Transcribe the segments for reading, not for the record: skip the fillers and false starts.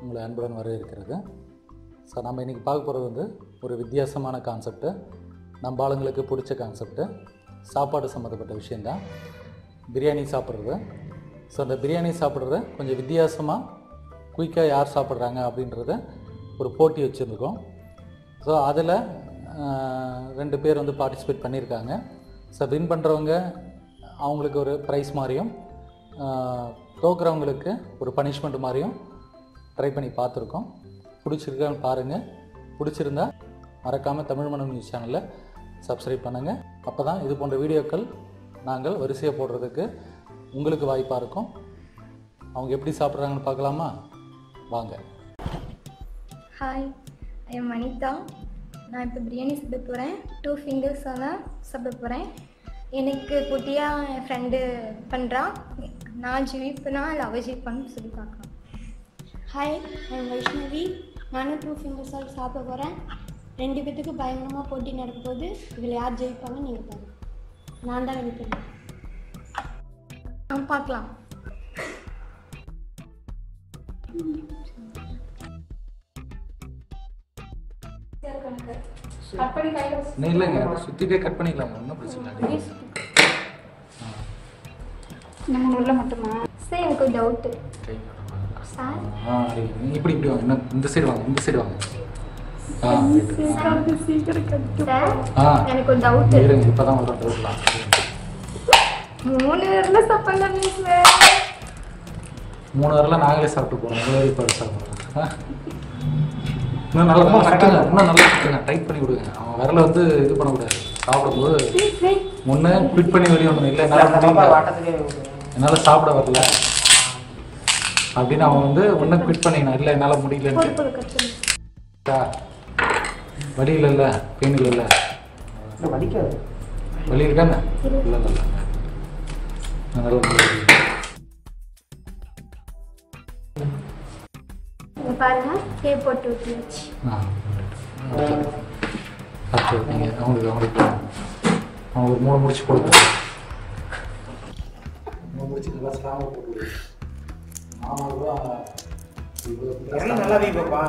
உங்களை அன்புடன் வரவேற்கிறது. ஸோ நம்ம இன்றைக்கி பார்க்க போகிறது வந்து ஒரு வித்தியாசமான கான்செப்ட்டு, நம்ம ஆளுங்களுக்கு பிடிச்ச கான்செப்ட்டு, சாப்பாடு சம்மந்தப்பட்ட விஷயந்தான் பிரியாணி சாப்பிட்றது. ஸோ அந்த பிரியாணி சாப்பிட்றத கொஞ்சம் வித்தியாசமாக குயிக்காக யார் சாப்பிட்றாங்க அப்படின்றத ஒரு போட்டி வச்சுருக்கோம். ஸோ அதில் 2 பேர் வந்து பார்ட்டிசிபேட் பண்ணியிருக்காங்க. ஸோ வின் பண்ணுறவங்க அவங்களுக்கு ஒரு ப்ரைஸ் மாதிரியும், தோக்குறவங்களுக்கு ஒரு பனிஷ்மெண்ட் மாதிரியும் ட்ரை பண்ணி பார்த்துருக்கோம். பிடிச்சிருக்கான்னு பாருங்கள். பிடிச்சிருந்தா மறக்காமல் தமிழ் மனம் நியூஸ் சேனலை சப்ஸ்கிரைப் பண்ணுங்கள். அப்போ தான் இது போன்ற வீடியோக்கள் நாங்கள் வரிசையை போடுறதுக்கு உங்களுக்கு வாய்ப்பாக இருக்கும். அவங்க எப்படி சாப்பிட்றாங்கன்னு பார்க்கலாமா? வாங்க. Hi, I am Anita. நான் இப்போ பிரியாணி சாப்பிட போகிறேன். 2 ஃபிங்கர்ஸாக தான் சாப்பிட போகிறேன். எனக்கு குட்டியாக என் ஃப்ரெண்டு பண்ணுறான். நான் ஜீவிப்பனா இல்லை அவள் ஜீவிப்பான்னு சொல்லி பார்க்கலாம். Hi, I M Vaishnavi. நானும் 2 ஃபிங்கர்ஸால் சாப்பிட போகிறேன். 2 பேத்துக்கு பயங்கரமாக போட்டி நடக்க போகுது. இதில் யார் ஜெயிப்பாங்கன்னு நீங்கள் பாருங்கள். நான் தான் வின் பண்ணேன். பார்க்கலாம். இல்லைங்க, சுற்றிட்டே கட் பண்ணிக்கலாம், ஒன்றும் பிரச்சனை இல்லை. நம்ம உள்ள மட்டுமா? சார் எனக்கு ஒரு டவுட்டு சார். இப்படி வாங்க, இன்னும் இந்த சைடு வாங்க, இந்த சைடு வாங்க. சார் எனக்கு ஒரு டவுட்டு. இருங்க, இப்போ தான் ஒரு டவுட்லாம் 3 பேரில் சாப்பிட்லாமே சார். 3 வரலாம் நாங்களே சாப்பிட்டு போகிறோம். 3 பேர் இப்போ சாப்பிட்றோம். இன்னும் நல்லா சுற்றுங்க, இன்னும் நல்லா சுற்றுங்க, டைட் பண்ணி கொடுங்க. அவன் விரலை வந்து இது பண்ணக்கூடாது. சாப்பிடும்போது முன்னே ஃபிட் பண்ணி வெளியே ஒன்று இல்லை, என்னால் சாப்பிட வரல அப்படின்னு அவன் வந்து ஒன்றும் ஃபிட் பண்ணிக்கணும். இல்லை என்னால் முடியலன்னு. வலி இல்லைல்ல, பெயின் இல்லைல்ல, வலி இருக்காங்க? இல்லை இல்லை நல்லா பாருங்க, டேப் போட்டு ஊற்றியாச்சு. அடுத்து நீங்கள் அவங்களுக்கு ஒரு 3 முடிச்சு கொடுத்து 3 முடிச்சு நல்லா ஸ்ட்ராங்காக போட்டு 4 ரூபா நல்லா வீப்பா.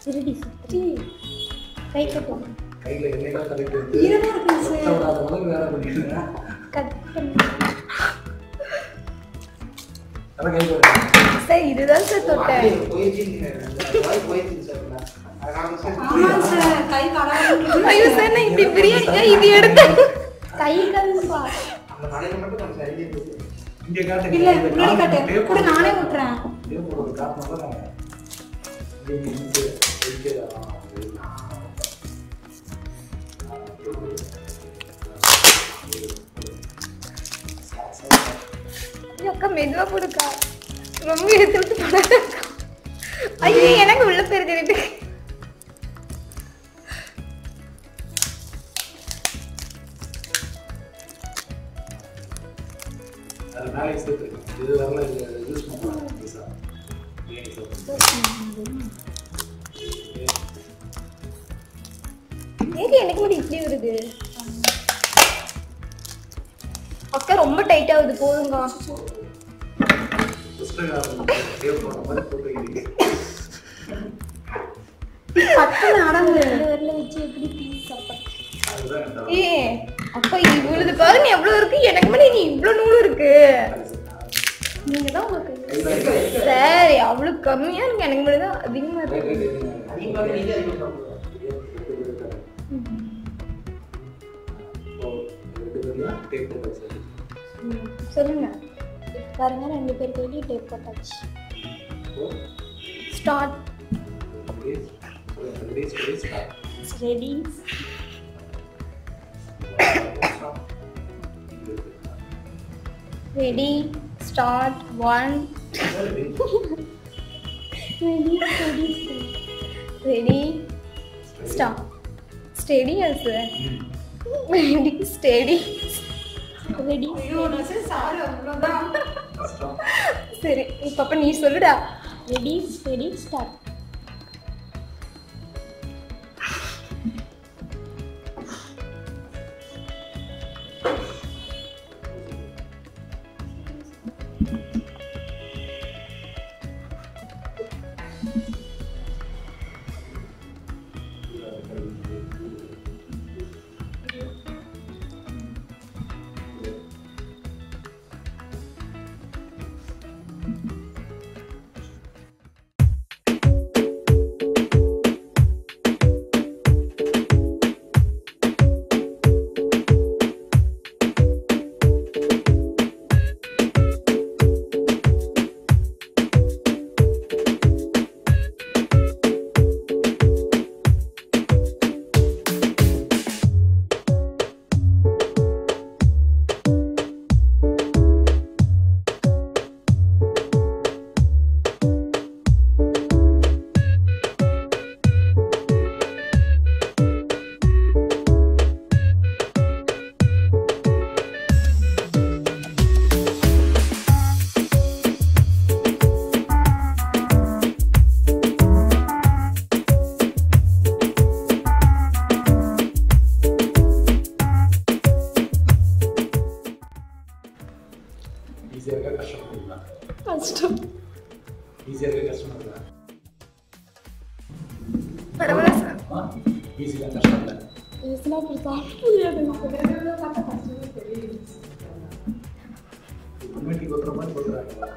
திருடி சுற்றி கை கட்டுவோம். கையில் என்னைக்கா கரெக்ட் வேற பண்ணிடுங்க. கட் பண்ணி சார் இதுதான் சார் தொட்டேன். ஐயோ சார், நான் இப்படி பிரியாணி இது எடுத்தேன். கை கல்பா இல்ல முன்னாடி காட்டு கூட நானே விட்டுறேன். அக்கா மெதுவா கொடுக்கா, ரொம்ப எடுத்து விட்டு போடாத. ஐயோ எனக்கு உள்ள பேர் தெரியுது. எனக்கு மட்டும் இப்படி வருது. அக்கா ரொம்ப டைட் ஆகுது, போதுங்க. அப்ப இவ்வளவு பாருங்க எவ்வளவு இருக்கு. எனக்கு மேலே நீ இவ்வளவு நூல் இருக்கு. நீங்க தான் உங்களுக்கு சரி, அவ்வளவு கம்மியா இருக்கு. எனக்கு மட்டும் தான் அதிகமா இருக்கு. சொல்லுங்க. பாருங்க 2 பேர் கையிலையும் டேப் போட்டாச்சு. Start. Ready ready start. 1 ready start. Steady also. Ready steady ready. சரி, இப்ப நீ சொல்லுடா. Ready steady start. கம்யூனிட்டி கொத்துற மாதிரி கொத்துறாங்களா?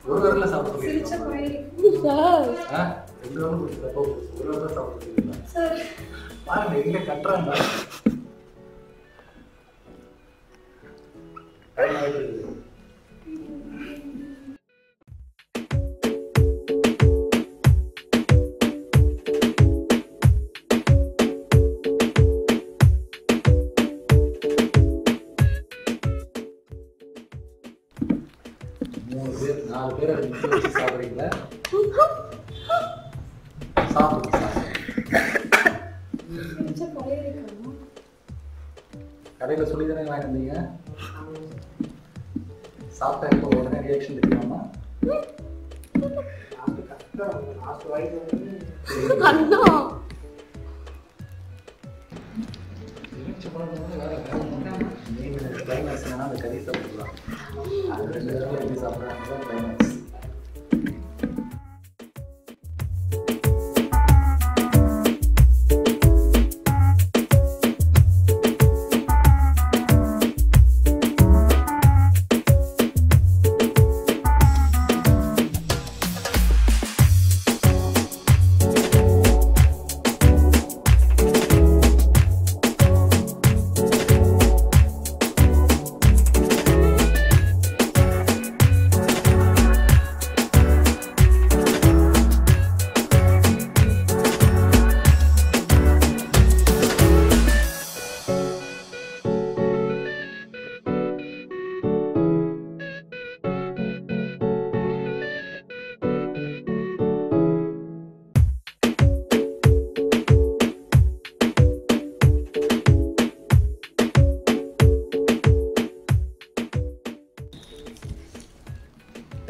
ஒரு வரல சாப்பிட்டு சார் 2 வரலும் கொடுத்துட்டப்போ ஒரு வரல சாப்பிட்டு பாருங்க இல்லை கட்டுறாங்க. நாலு பேர் அதை நிற்க வச்சு சாப்பிட்றீங்களா? சாப்பிடுங்க கடையில் சொல்லி தானே வாங்கி வந்தீங்க. சாப்பிட்டா இப்போ உடனே ரியாக்ஷன் தெரியுமா? கிளைமேக்ஸ் என்னன்னா அந்த கறி சாப்பிடலாம். அது 2 பேரும் எப்படி சாப்பிட்றாங்க கிளைமேக்ஸ்.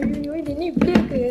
ஐயோ இது என்ன இப்படி இருக்கு?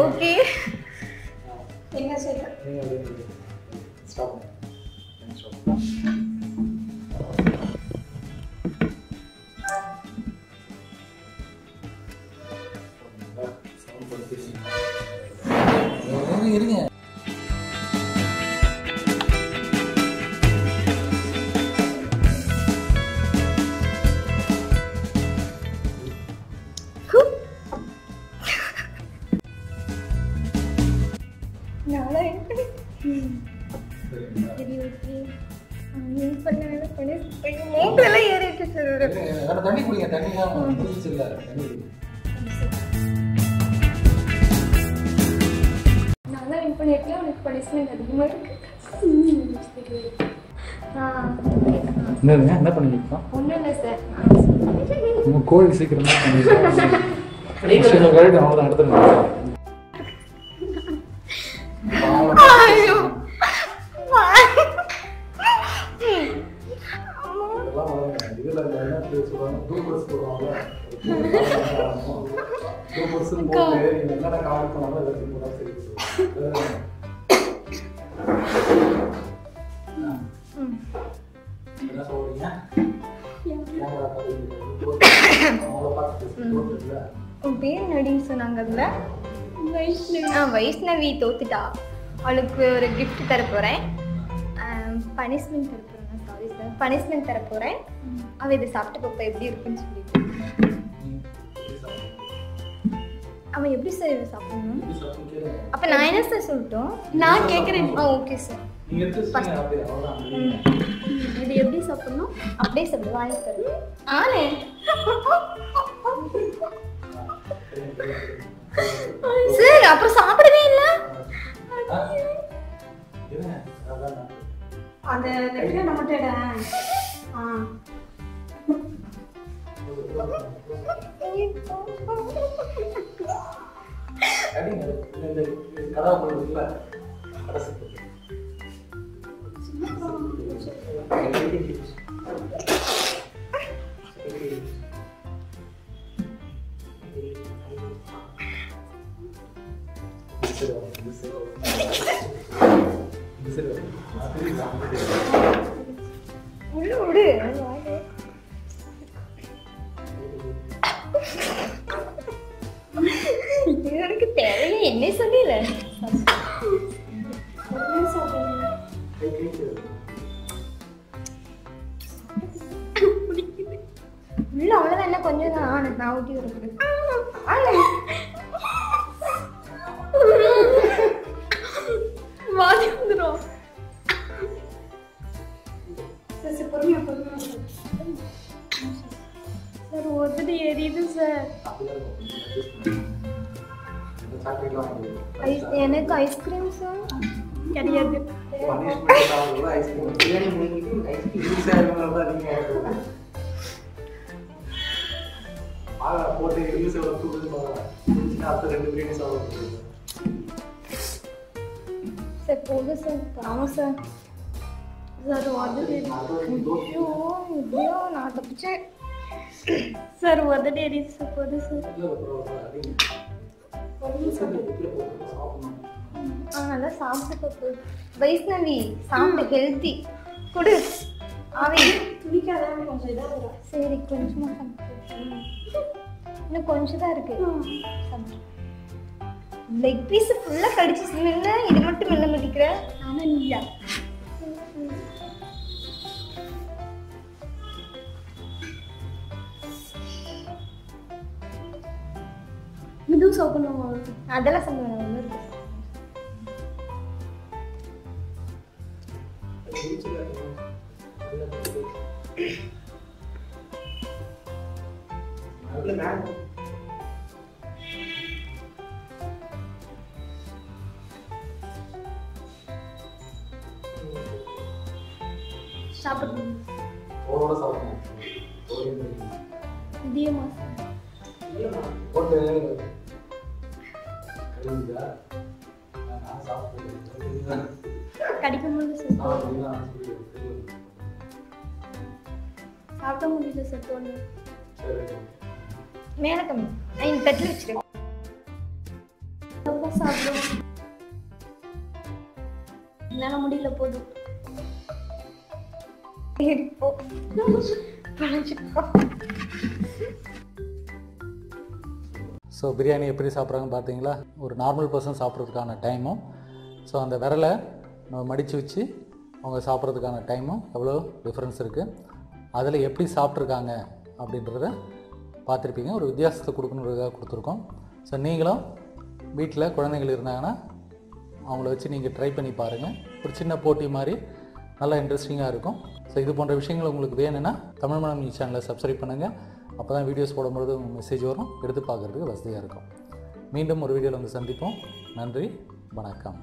ஓகே என்ன செய்ய ஸ்டாப். இருங்க தண்ணி குடிங்க. தண்ணி முடிச்சு இல்லை தண்ணி நல்லா வின் பண்ணியிருக்கேன். உனக்கு பனிஷ்மெண்ட் அதிகமாக இருக்கு. என்ன பண்ணிருக்கோம்? ஒன்றும் இல்லை சார். உங்க கோழி சீக்கிரம் அவ்வளோதான் எடுத்துருங்க. என்ன சொல்றீங்க? உன் பேர் நடின்னு சொன்னாங்க அதில். வைஷ்ணவி தோத்துட்டா. அவளுக்கு ஒரு gift தர போகிறேன். பனிஷ்மெண்ட் தர போகிறேன். சாரி சார், பனிஷ்மெண்ட் தர போகிறேன். அவள் இதை சாப்பிட்டு பார்ப்பா எப்படி இருக்குன்னு சொல்லிட்டு. அவன் எப்படி சார் இதை சாப்பிடணும்? அப்போ நான் என்ன சார் சொல்லட்டும்? நான் கேட்குறேன். Okay sir. இது எப்படி சாப்பிடணும்? அப்படியே சாப்பிடு, வாங்கி தரேன். ஆனே சார், அப்புறம் சாப்பிடவே இல்லை. அந்த நெட்டில நம்மட்டடா. உள்ள விடு. எனக்கு தேவையே என்ன சொல்லல. உள்ள அவ்வளவுதான், என்ன கொஞ்சம் தான். நான் ஊட்டி விடுறது. வாதி வந்துடும். பொறுமையா பொறுமையா சார். ஒருத்தடி எரியுது சார். எனக்கு ஐஸ்கிரீம் சார் கிடையாது. சார் போதும் சார், பாவம் சார். சார் எப்படியோ நான் தப்பிச்சேன் சார். ஒருத்தடி எரியுது சார். போதும் சார். நல்லா சாப்பிட்டு. வைஷ்ணவி சாப்பிட்டு ஹெல்த்தி கொடு. ஆவி துணிக்காதான் கொஞ்சம் இதாக வரும். சரி, கொஞ்சமா சாப்பிட்டு. இன்னும் கொஞ்சம் தான் இருக்கு. லெக் பீஸ் ஃபுல்லா கடிச்சு மெல்ல, இது மட்டும் மெல்ல மாட்டிக்கிற. ஆனா நீயா இதுவும் சாப்பிடணும். அதெல்லாம் சாப்பிடுவேன். சாப்பிடணும். இதையுமா கடிக்க முடியல சார். சாப்பிட முடியல சார். தோணு மேல கம்மி. இந்த தட்டில் வச்சிரு. சாப்பிடுவோம். என்னால முடியல. போதும். ஸோ பிரியாணி எப்படி சாப்பிட்றாங்கன்னு பார்த்தீங்களா? ஒரு நார்மல் பர்சன் சாப்பிட்றதுக்கான டைமும், ஸோ அந்த விரலை நம்ம மடித்து வச்சு அவங்க சாப்பிட்றதுக்கான டைமும் எவ்வளோ டிஃப்ரென்ஸ் இருக்குது, அதில் எப்படி சாப்பிட்ருக்காங்க அப்படின்றத பார்த்துருப்பீங்க. ஒரு வித்தியாசத்தை கொடுக்கணுன்றதுக்காக கொடுத்துருக்கோம். ஸோ நீங்களும் வீட்டில் குழந்தைகள் இருந்தாங்கன்னா அவங்கள வச்சு நீங்கள் ட்ரை பண்ணி பாருங்கள். ஒரு சின்ன போட்டி மாதிரி நல்லா இன்ட்ரெஸ்டிங்காக இருக்கும். ஸோ இது போன்ற விஷயங்கள் உங்களுக்கு வேணும்னா தமிழ் மனம் நியூஸ் சேனலை சப்ஸ்கிரைப் பண்ணுங்கள். அப்போ தான் வீடியோஸ் போடும்போது உங்கள் மெசேஜ் வரும், எடுத்து பார்க்குறதுக்கு வசதியாக இருக்கும். மீண்டும் ஒரு வீடியோவில் வந்து சந்திப்போம். நன்றி, வணக்கம்.